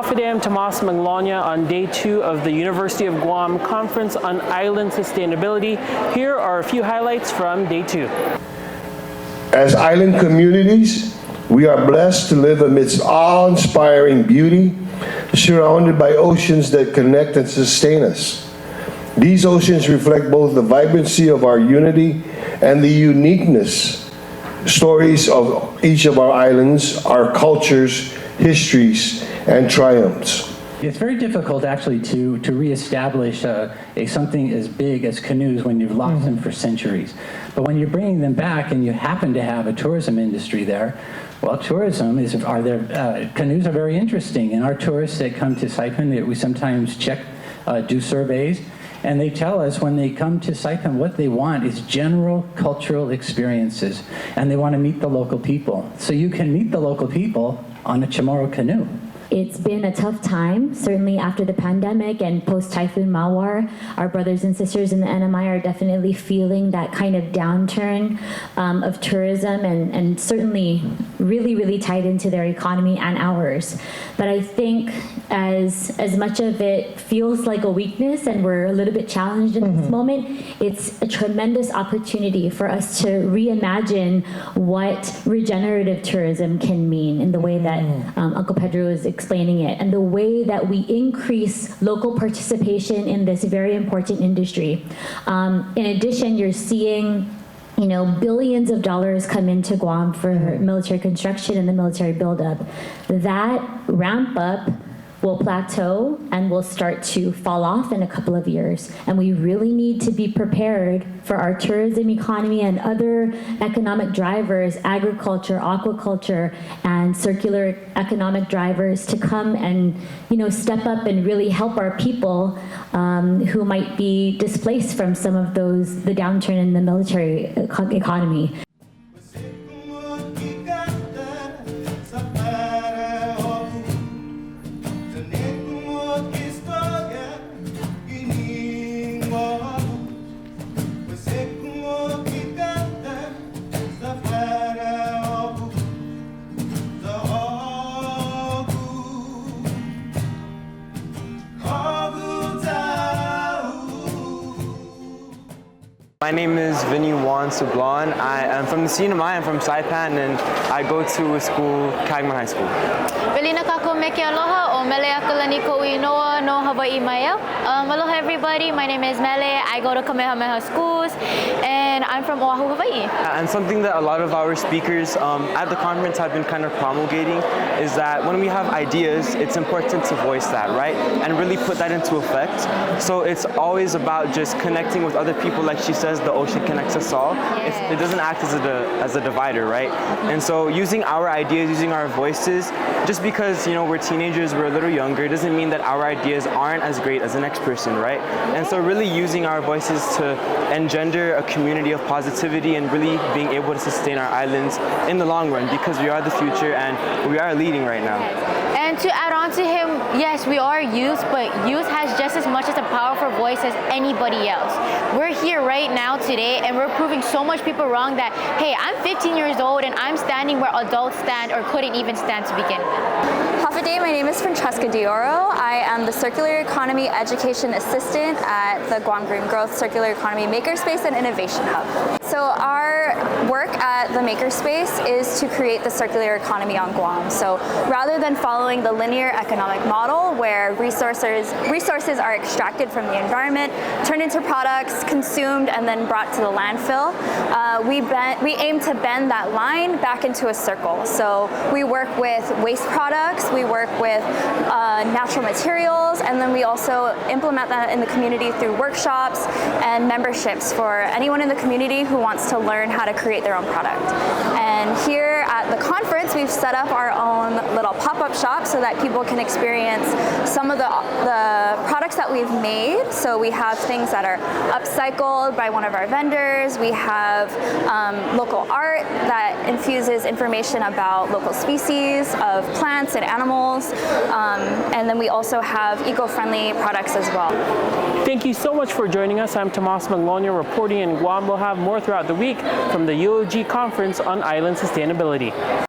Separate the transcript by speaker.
Speaker 1: Today I'm Tomas Maglonia on day 2 of the University of Guam Conference on Island Sustainability. Here are a few highlights from day 2.
Speaker 2: As island communities, we are blessed to live amidst awe-inspiring beauty, surrounded by oceans that connect and sustain us. These oceans reflect both the vibrancy of our unity and the uniqueness, stories of each of our islands, our cultures, histories, and triumphs.
Speaker 3: It's very difficult actually to reestablish something as big as canoes when you've lost them for centuries. But when you're bringing them back and you happen to have a tourism industry there, well, canoes are very interesting. And our tourists that come to Saipan, we sometimes do surveys, and they tell us when they come to Saipan what they want is general cultural experiences, and they want to meet the local people. So you can meet the local people on a Chamorro canoe.
Speaker 4: It's been a tough time, certainly after the pandemic and post-Typhoon Mawar. Our brothers and sisters in the NMI are definitely feeling that kind of downturn of tourism and certainly really, really tied into their economy and ours. But I think as much of it feels like a weakness and we're a little bit challenged in this moment, it's a tremendous opportunity for us to reimagine what regenerative tourism can mean in the way that Uncle Pedro is explaining it, and the way that we increase local participation in this very important industry. In addition, you're seeing billions of dollars come into Guam for military construction and the military buildup. That ramp up will plateau and will start to fall off in a couple of years. And we really need to be prepared for our tourism economy and other economic drivers, agriculture, aquaculture, and circular economic drivers to come and step up and really help our people who might be displaced from some of the downturn in the military economy.
Speaker 5: My name is Vinny Juan Sublan. I am from the CNMI. I'm from Saipan, and I go to a school, Kagman High School.
Speaker 6: Velina kako meke aloha o mele akulani ko inoa no Hawaii maya. Aloha everybody, my name is Mele. I go to Kamehameha schools, and I'm from Oahu, Hawaii.
Speaker 5: And something that a lot of our speakers at the conference have been kind of promulgating is that when we have ideas, it's important to voice that, right? And really put that into effect. So it's always about just connecting with other people. Like she says, the ocean connects us all. It doesn't act as a divider, right? And so using our ideas, using our voices, just because we're teenagers, we're a little younger, doesn't mean that our ideas aren't as great as the next person, right? And so really using our voices to engender a community of positivity and really being able to sustain our islands in the long run, because we are the future and we are leading right now.
Speaker 6: And to add on to him, yes, we are youth, but youth has just as much as a powerful voice as anybody else. We're here right now today, and we're proving so much people wrong that, hey, I'm 15 years old and I'm standing where adults stand or couldn't even stand to begin with.
Speaker 7: Hafaday, my name is Francesca Dioro. I am the Circular Economy Education Assistant at the Guam Green Growth Circular Economy Makerspace and Innovation Hub. So our work at the Makerspace is to create the circular economy on Guam. So rather than following the linear economic model where resources are extracted from the environment, turned into products, consumed, and then brought to the landfill, we aim to bend that line back into a circle. So we work with waste products, we work with natural materials, and then we also implement that in the community through workshops and memberships for anyone in the community who wants to learn how to create their own product. And here at the conference, we've set up our own little pop-up shop so that people can experience some of the products that we've made. So we have things that are upcycled by one of our vendors. We have local art that infuses information about local species of plants and animals. And then we also have eco-friendly products as well.
Speaker 1: Thank you so much for joining us. I'm Tomas Maglonia reporting in Guam. We'll have more throughout the week from the UOG Conference on Island Sustainability.